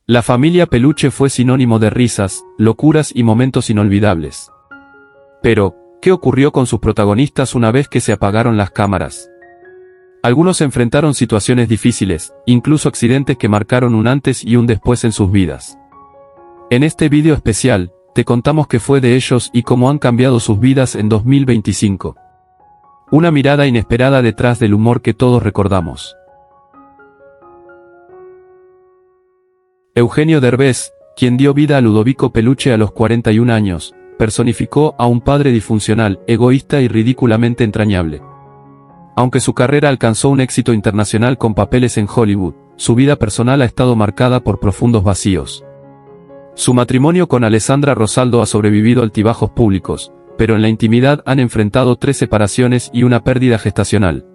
La familia Peluche fue sinónimo de risas, locuras y momentos inolvidables. Pero, ¿qué ocurrió con sus protagonistas una vez que se apagaron las cámaras? Algunos enfrentaron situaciones difíciles, incluso accidentes que marcaron un antes y un después en sus vidas. En este video especial, te contamos qué fue de ellos y cómo han cambiado sus vidas en 2025. Una mirada inesperada detrás del humor que todos recordamos. Eugenio Derbez, quien dio vida a Ludovico Peluche a los 41 años, personificó a un padre disfuncional, egoísta y ridículamente entrañable. Aunque su carrera alcanzó un éxito internacional con papeles en Hollywood, su vida personal ha estado marcada por profundos vacíos. Su matrimonio con Alessandra Rosaldo ha sobrevivido altibajos públicos, pero en la intimidad han enfrentado 3 separaciones y una pérdida gestacional.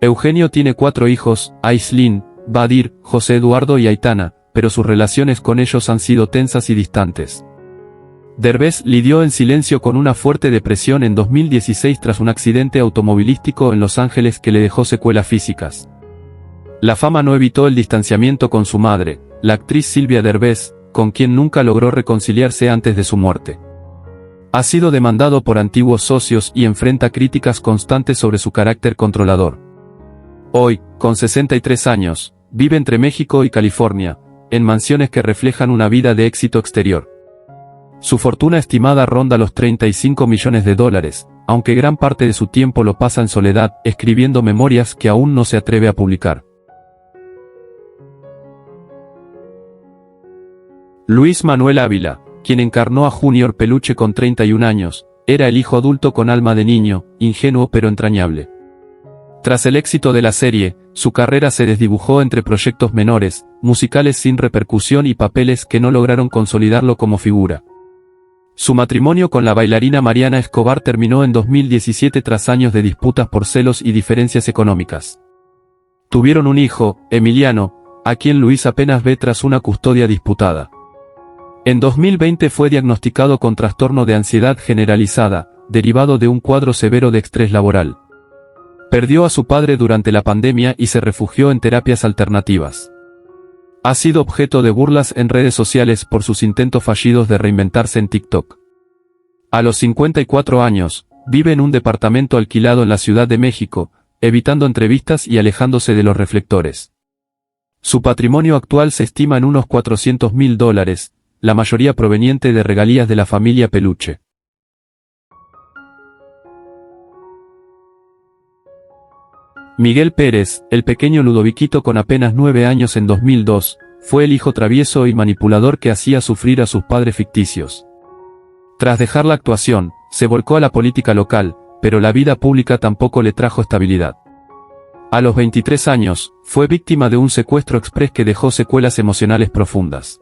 Eugenio tiene 4 hijos, Aislinn, Badir, José Eduardo y Aitana, pero sus relaciones con ellos han sido tensas y distantes. Derbez lidió en silencio con una fuerte depresión en 2016 tras un accidente automovilístico en Los Ángeles que le dejó secuelas físicas. La fama no evitó el distanciamiento con su madre, la actriz Sylvia Derbez, con quien nunca logró reconciliarse antes de su muerte. Ha sido demandado por antiguos socios y enfrenta críticas constantes sobre su carácter controlador. Hoy, con 63 años, vive entre México y California, en mansiones que reflejan una vida de éxito exterior. Su fortuna estimada ronda los $35 millones, aunque gran parte de su tiempo lo pasa en soledad, escribiendo memorias que aún no se atreve a publicar. Luis Manuel Ávila, quien encarnó a Junior Peluche con 31 años, era el hijo adulto con alma de niño, ingenuo pero entrañable. Tras el éxito de la serie, su carrera se desdibujó entre proyectos menores, musicales sin repercusión y papeles que no lograron consolidarlo como figura. Su matrimonio con la bailarina Mariana Escobar terminó en 2017 tras años de disputas por celos y diferencias económicas. Tuvieron un hijo, Emiliano, a quien Luis apenas ve tras una custodia disputada. En 2020 fue diagnosticado con trastorno de ansiedad generalizada, derivado de un cuadro severo de estrés laboral. Perdió a su padre durante la pandemia y se refugió en terapias alternativas. Ha sido objeto de burlas en redes sociales por sus intentos fallidos de reinventarse en TikTok. A los 54 años, vive en un departamento alquilado en la Ciudad de México, evitando entrevistas y alejándose de los reflectores. Su patrimonio actual se estima en unos $400.000, la mayoría proveniente de regalías de la familia Peluche. Miguel Pérez, el pequeño Ludoviquito con apenas 9 años en 2002, fue el hijo travieso y manipulador que hacía sufrir a sus padres ficticios. Tras dejar la actuación, se volcó a la política local, pero la vida pública tampoco le trajo estabilidad. A los 23 años, fue víctima de un secuestro exprés que dejó secuelas emocionales profundas.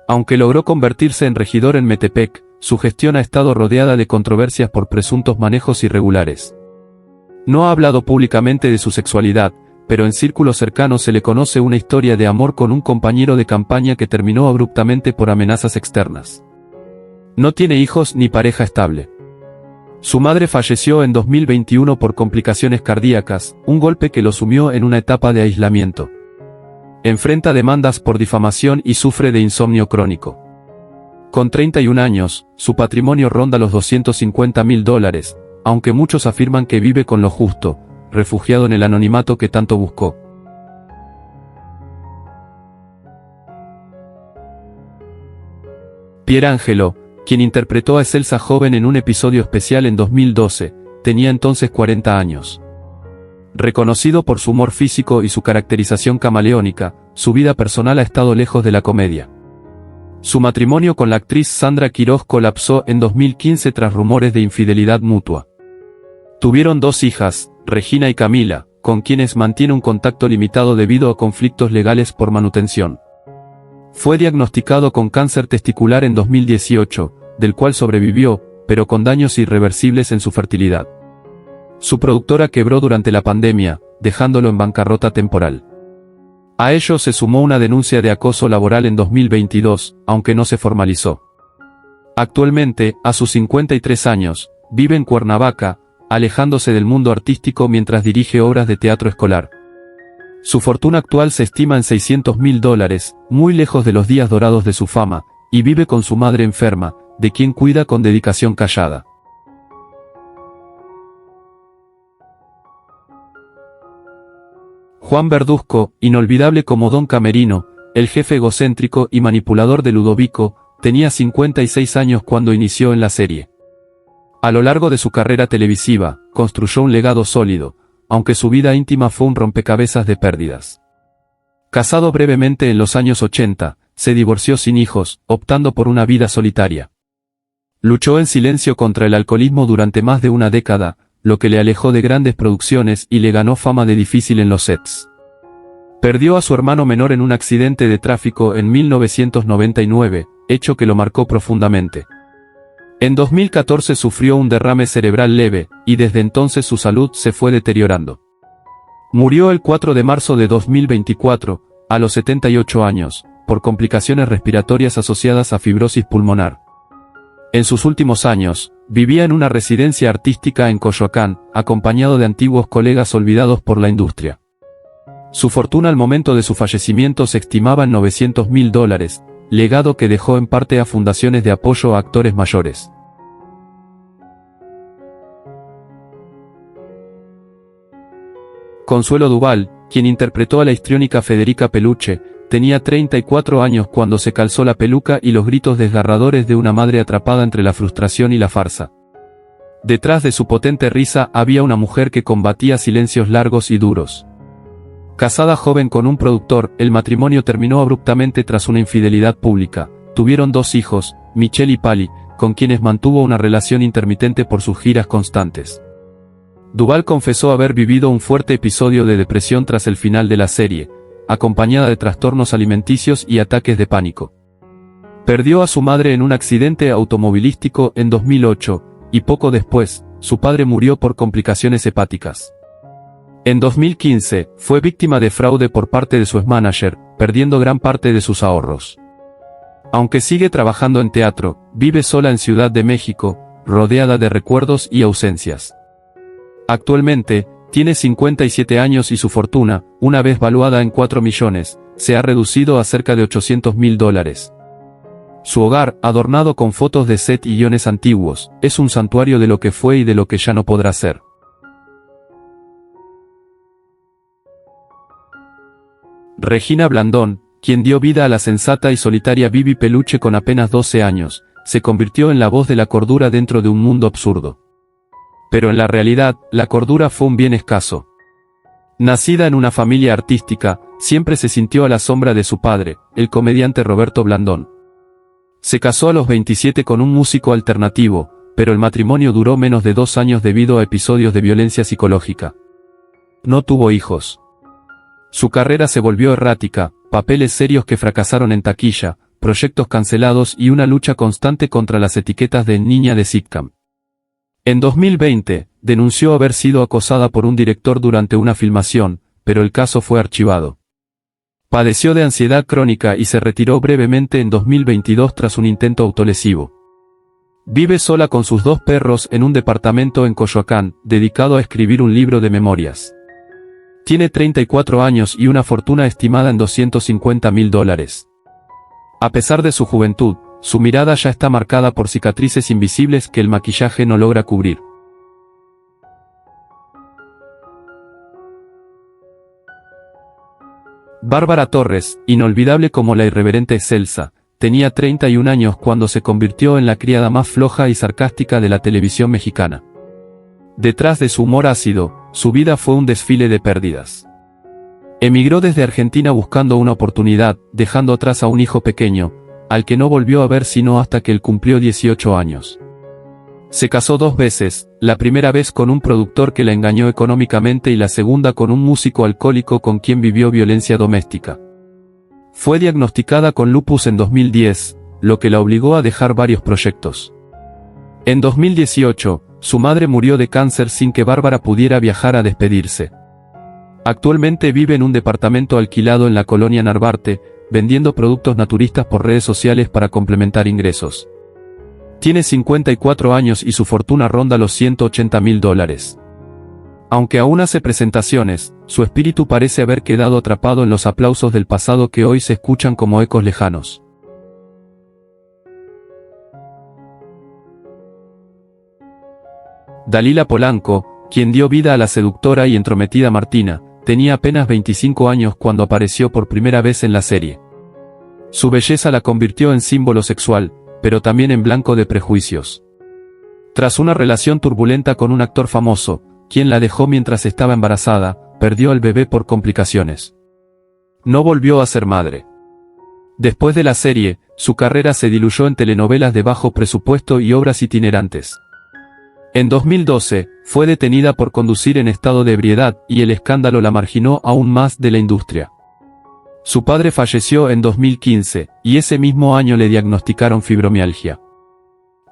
Aunque logró convertirse en regidor en Metepec, su gestión ha estado rodeada de controversias por presuntos manejos irregulares. No ha hablado públicamente de su sexualidad, pero en círculos cercanos se le conoce una historia de amor con un compañero de campaña que terminó abruptamente por amenazas externas. No tiene hijos ni pareja estable. Su madre falleció en 2021 por complicaciones cardíacas, un golpe que lo sumió en una etapa de aislamiento. Enfrenta demandas por difamación y sufre de insomnio crónico. Con 31 años, su patrimonio ronda los $250.000, aunque muchos afirman que vive con lo justo, refugiado en el anonimato que tanto buscó. Pierangelo, quien interpretó a Excelsa joven en un episodio especial en 2012, tenía entonces 40 años. Reconocido por su humor físico y su caracterización camaleónica, su vida personal ha estado lejos de la comedia. Su matrimonio con la actriz Sandra Quiroz colapsó en 2015 tras rumores de infidelidad mutua. Tuvieron 2 hijas, Regina y Camila, con quienes mantiene un contacto limitado debido a conflictos legales por manutención. Fue diagnosticado con cáncer testicular en 2018, del cual sobrevivió, pero con daños irreversibles en su fertilidad. Su productora quebró durante la pandemia, dejándolo en bancarrota temporal. A ello se sumó una denuncia de acoso laboral en 2022, aunque no se formalizó. Actualmente, a sus 53 años, vive en Cuernavaca, alejándose del mundo artístico mientras dirige obras de teatro escolar. Su fortuna actual se estima en $600.000, muy lejos de los días dorados de su fama, y vive con su madre enferma, de quien cuida con dedicación callada. Juan Verduzco, inolvidable como Don Camerino, el jefe egocéntrico y manipulador de Ludovico, tenía 56 años cuando inició en la serie. A lo largo de su carrera televisiva, construyó un legado sólido, aunque su vida íntima fue un rompecabezas de pérdidas. Casado brevemente en los años 80, se divorció sin hijos, optando por una vida solitaria. Luchó en silencio contra el alcoholismo durante más de una década, lo que le alejó de grandes producciones y le ganó fama de difícil en los sets. Perdió a su hermano menor en un accidente de tráfico en 1999, hecho que lo marcó profundamente. En 2014 sufrió un derrame cerebral leve, y desde entonces su salud se fue deteriorando. Murió el 4 de marzo de 2024, a los 78 años, por complicaciones respiratorias asociadas a fibrosis pulmonar. En sus últimos años, vivía en una residencia artística en Coyoacán, acompañado de antiguos colegas olvidados por la industria. Su fortuna al momento de su fallecimiento se estimaba en $900.000, legado que dejó en parte a fundaciones de apoyo a actores mayores. Consuelo Duval, quien interpretó a la histriónica Federica Peluche, tenía 34 años cuando se calzó la peluca y los gritos desgarradores de una madre atrapada entre la frustración y la farsa. Detrás de su potente risa había una mujer que combatía silencios largos y duros. Casada joven con un productor, el matrimonio terminó abruptamente tras una infidelidad pública. Tuvieron 2 hijos, Michelle y Pali, con quienes mantuvo una relación intermitente por sus giras constantes. Duval confesó haber vivido un fuerte episodio de depresión tras el final de la serie, acompañada de trastornos alimenticios y ataques de pánico. Perdió a su madre en un accidente automovilístico en 2008, y poco después, su padre murió por complicaciones hepáticas. En 2015, fue víctima de fraude por parte de su ex-manager, perdiendo gran parte de sus ahorros. Aunque sigue trabajando en teatro, vive sola en Ciudad de México, rodeada de recuerdos y ausencias. Actualmente, tiene 57 años y su fortuna, una vez valuada en 4 millones, se ha reducido a cerca de $800.000. Su hogar, adornado con fotos de set y guiones antiguos, es un santuario de lo que fue y de lo que ya no podrá ser. Regina Blandón, quien dio vida a la sensata y solitaria Vivi Peluche con apenas 12 años, se convirtió en la voz de la cordura dentro de un mundo absurdo. Pero en la realidad, la cordura fue un bien escaso. Nacida en una familia artística, siempre se sintió a la sombra de su padre, el comediante Roberto Blandón. Se casó a los 27 con un músico alternativo, pero el matrimonio duró menos de 2 años debido a episodios de violencia psicológica. No tuvo hijos. Su carrera se volvió errática, papeles serios que fracasaron en taquilla, proyectos cancelados y una lucha constante contra las etiquetas de niña de sitcom. En 2020, denunció haber sido acosada por un director durante una filmación, pero el caso fue archivado. Padeció de ansiedad crónica y se retiró brevemente en 2022 tras un intento autolesivo. Vive sola con sus 2 perros en un departamento en Coyoacán, dedicado a escribir un libro de memorias. Tiene 34 años y una fortuna estimada en $250.000. A pesar de su juventud, su mirada ya está marcada por cicatrices invisibles que el maquillaje no logra cubrir. Bárbara Torres, inolvidable como la irreverente Celsa, tenía 31 años cuando se convirtió en la criada más floja y sarcástica de la televisión mexicana. Detrás de su humor ácido, su vida fue un desfile de pérdidas. Emigró desde Argentina buscando una oportunidad, dejando atrás a un hijo pequeño, al que no volvió a ver sino hasta que él cumplió 18 años. Se casó 2 veces, la primera vez con un productor que la engañó económicamente y la segunda con un músico alcohólico con quien vivió violencia doméstica. Fue diagnosticada con lupus en 2010, lo que la obligó a dejar varios proyectos. En 2018, su madre murió de cáncer sin que Bárbara pudiera viajar a despedirse. Actualmente vive en un departamento alquilado en la colonia Narvarte, vendiendo productos naturistas por redes sociales para complementar ingresos. Tiene 54 años y su fortuna ronda los $180.000. Aunque aún hace presentaciones, su espíritu parece haber quedado atrapado en los aplausos del pasado que hoy se escuchan como ecos lejanos. Dalila Polanco, quien dio vida a la seductora y entrometida Martina, tenía apenas 25 años cuando apareció por primera vez en la serie. Su belleza la convirtió en símbolo sexual, pero también en blanco de prejuicios. Tras una relación turbulenta con un actor famoso, quien la dejó mientras estaba embarazada, perdió al bebé por complicaciones. No volvió a ser madre. Después de la serie, su carrera se diluyó en telenovelas de bajo presupuesto y obras itinerantes. En 2012, fue detenida por conducir en estado de ebriedad y el escándalo la marginó aún más de la industria. Su padre falleció en 2015, y ese mismo año le diagnosticaron fibromialgia.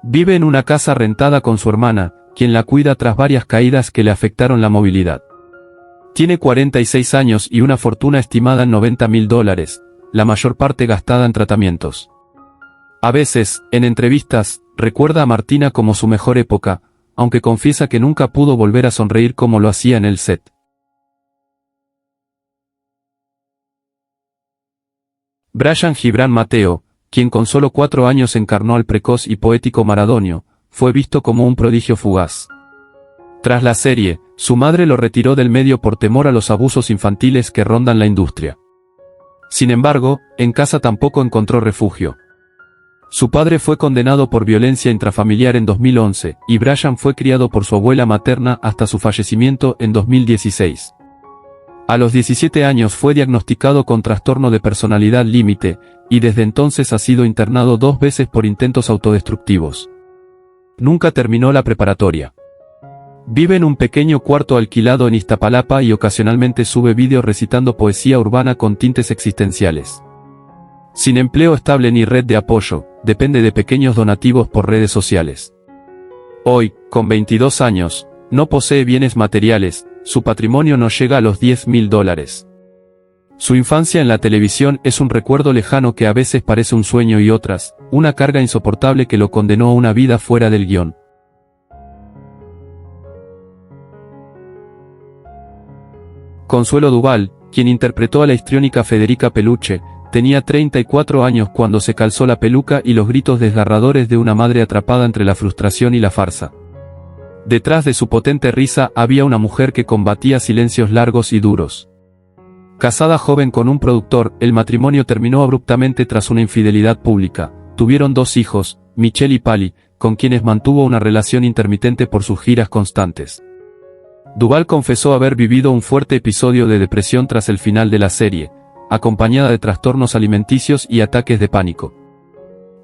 Vive en una casa rentada con su hermana, quien la cuida tras varias caídas que le afectaron la movilidad. Tiene 46 años y una fortuna estimada en $90.000, la mayor parte gastada en tratamientos. A veces, en entrevistas, recuerda a Martina como su mejor época, aunque confiesa que nunca pudo volver a sonreír como lo hacía en el set. Brian Gibran Mateo, quien con solo 4 años encarnó al precoz y poético Maradonio, fue visto como un prodigio fugaz. Tras la serie, su madre lo retiró del medio por temor a los abusos infantiles que rondan la industria. Sin embargo, en casa tampoco encontró refugio. Su padre fue condenado por violencia intrafamiliar en 2011, y Brian fue criado por su abuela materna hasta su fallecimiento en 2016. A los 17 años fue diagnosticado con trastorno de personalidad límite, y desde entonces ha sido internado 2 veces por intentos autodestructivos. Nunca terminó la preparatoria. Vive en un pequeño cuarto alquilado en Iztapalapa y ocasionalmente sube vídeos recitando poesía urbana con tintes existenciales. Sin empleo estable ni red de apoyo, depende de pequeños donativos por redes sociales. Hoy, con 22 años, no posee bienes materiales, su patrimonio no llega a los $10.000. Su infancia en la televisión es un recuerdo lejano que a veces parece un sueño y otras, una carga insoportable que lo condenó a una vida fuera del guión. Consuelo Duval, quien interpretó a la histriónica Federica Peluche, tenía 34 años cuando se calzó la peluca y los gritos desgarradores de una madre atrapada entre la frustración y la farsa. Detrás de su potente risa había una mujer que combatía silencios largos y duros. Casada joven con un productor, el matrimonio terminó abruptamente tras una infidelidad pública. Tuvieron 2 hijos, Michelle y Pali, con quienes mantuvo una relación intermitente por sus giras constantes. Duval confesó haber vivido un fuerte episodio de depresión tras el final de la serie, acompañada de trastornos alimenticios y ataques de pánico.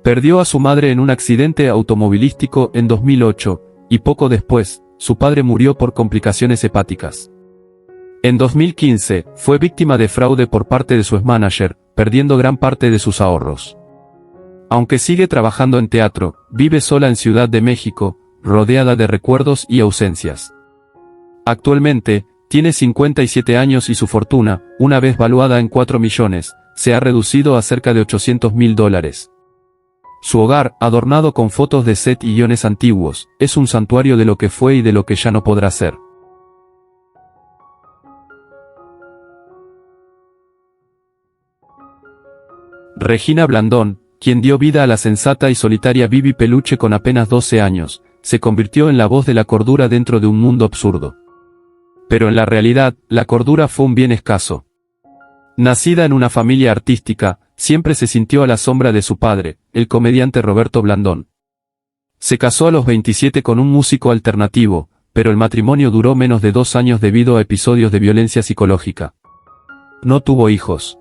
Perdió a su madre en un accidente automovilístico en 2008, y poco después, su padre murió por complicaciones hepáticas. En 2015, fue víctima de fraude por parte de su manager, perdiendo gran parte de sus ahorros. Aunque sigue trabajando en teatro, vive sola en Ciudad de México, rodeada de recuerdos y ausencias. Actualmente, tiene 57 años y su fortuna, una vez valuada en 4 millones, se ha reducido a cerca de $800.000. Su hogar, adornado con fotos de set y guiones antiguos, es un santuario de lo que fue y de lo que ya no podrá ser. Regina Blandón, quien dio vida a la sensata y solitaria Bibi Peluche con apenas 12 años, se convirtió en la voz de la cordura dentro de un mundo absurdo. Pero en la realidad, la cordura fue un bien escaso. Nacida en una familia artística, siempre se sintió a la sombra de su padre, el comediante Roberto Blandón. Se casó a los 27 con un músico alternativo, pero el matrimonio duró menos de 2 años debido a episodios de violencia psicológica. No tuvo hijos.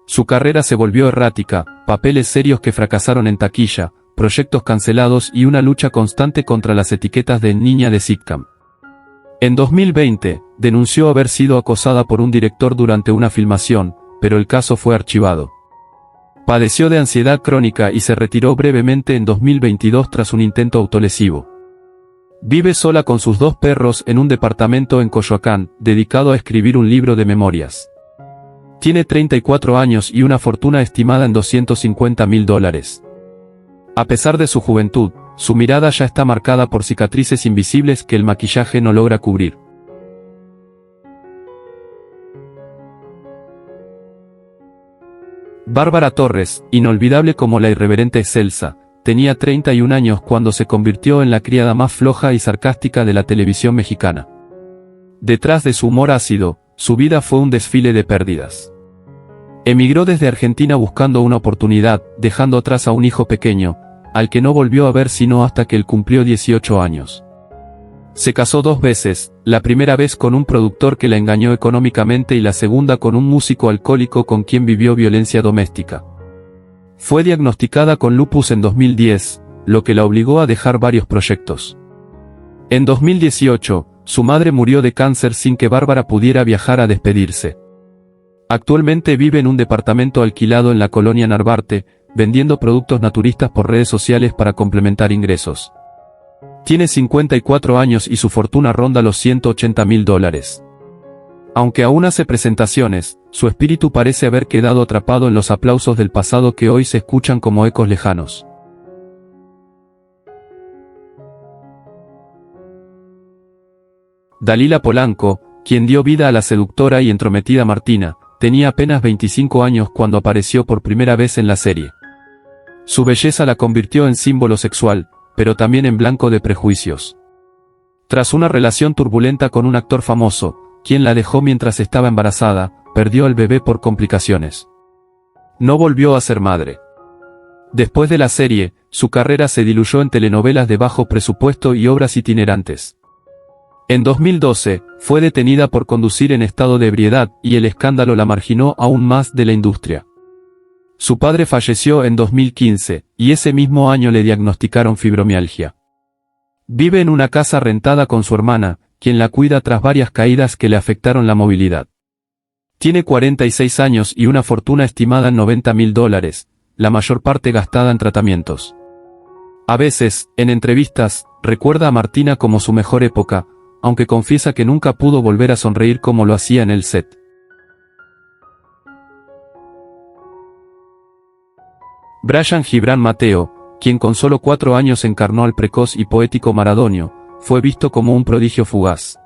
Su carrera se volvió errática, papeles serios que fracasaron en taquilla, proyectos cancelados y una lucha constante contra las etiquetas de niña de sitcom. En 2020, denunció haber sido acosada por un director durante una filmación, pero el caso fue archivado. Padeció de ansiedad crónica y se retiró brevemente en 2022 tras un intento autolesivo. Vive sola con sus 2 perros en un departamento en Coyoacán, dedicado a escribir un libro de memorias. Tiene 34 años y una fortuna estimada en $250.000. A pesar de su juventud, su mirada ya está marcada por cicatrices invisibles que el maquillaje no logra cubrir. Bárbara Torres, inolvidable como la irreverente Excelsa, tenía 31 años cuando se convirtió en la criada más floja y sarcástica de la televisión mexicana. Detrás de su humor ácido, su vida fue un desfile de pérdidas. Emigró desde Argentina buscando una oportunidad, dejando atrás a un hijo pequeño, al que no volvió a ver sino hasta que él cumplió 18 años. Se casó 2 veces, la primera vez con un productor que la engañó económicamente y la segunda con un músico alcohólico con quien vivió violencia doméstica. Fue diagnosticada con lupus en 2010, lo que la obligó a dejar varios proyectos. En 2018, su madre murió de cáncer sin que Bárbara pudiera viajar a despedirse. Actualmente vive en un departamento alquilado en la colonia Narvarte, vendiendo productos naturistas por redes sociales para complementar ingresos. Tiene 54 años y su fortuna ronda los $180.000. Aunque aún hace presentaciones, su espíritu parece haber quedado atrapado en los aplausos del pasado que hoy se escuchan como ecos lejanos. Dalila Polanco, quien dio vida a la seductora y entrometida Martina, tenía apenas 25 años cuando apareció por primera vez en la serie. Su belleza la convirtió en símbolo sexual, pero también en blanco de prejuicios. Tras una relación turbulenta con un actor famoso, quien la dejó mientras estaba embarazada, perdió al bebé por complicaciones. No volvió a ser madre. Después de la serie, su carrera se diluyó en telenovelas de bajo presupuesto y obras itinerantes. En 2012, fue detenida por conducir en estado de ebriedad y el escándalo la marginó aún más de la industria. Su padre falleció en 2015, y ese mismo año le diagnosticaron fibromialgia. Vive en una casa rentada con su hermana, quien la cuida tras varias caídas que le afectaron la movilidad. Tiene 46 años y una fortuna estimada en $90.000, la mayor parte gastada en tratamientos. A veces, en entrevistas, recuerda a Martina como su mejor época, aunque confiesa que nunca pudo volver a sonreír como lo hacía en el set. Brian Gibran Mateo, quien con solo 4 años encarnó al precoz y poético Maradonio, fue visto como un prodigio fugaz.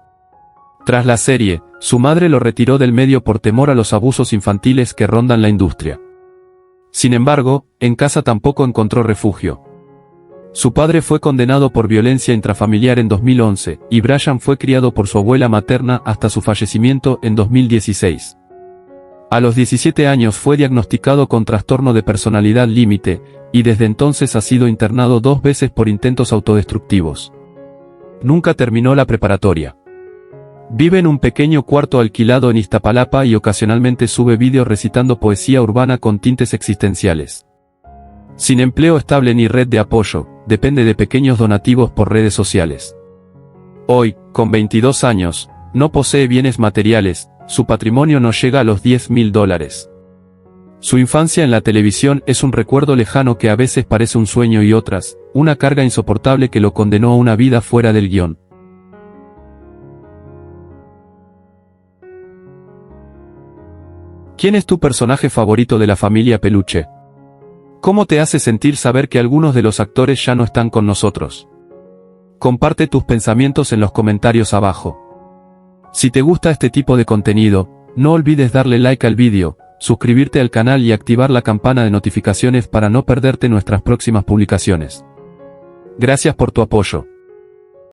Tras la serie, su madre lo retiró del medio por temor a los abusos infantiles que rondan la industria. Sin embargo, en casa tampoco encontró refugio. Su padre fue condenado por violencia intrafamiliar en 2011, y Brian fue criado por su abuela materna hasta su fallecimiento en 2016. A los 17 años fue diagnosticado con trastorno de personalidad límite, y desde entonces ha sido internado 2 veces por intentos autodestructivos. Nunca terminó la preparatoria. Vive en un pequeño cuarto alquilado en Iztapalapa y ocasionalmente sube vídeos recitando poesía urbana con tintes existenciales. Sin empleo estable ni red de apoyo, depende de pequeños donativos por redes sociales. Hoy, con 22 años, no posee bienes materiales, su patrimonio no llega a los $10.000. Su infancia en la televisión es un recuerdo lejano que a veces parece un sueño y otras, una carga insoportable que lo condenó a una vida fuera del guión. ¿Quién es tu personaje favorito de la familia Peluche? ¿Cómo te hace sentir saber que algunos de los actores ya no están con nosotros? Comparte tus pensamientos en los comentarios abajo. Si te gusta este tipo de contenido, no olvides darle like al vídeo, suscribirte al canal y activar la campana de notificaciones para no perderte nuestras próximas publicaciones. Gracias por tu apoyo.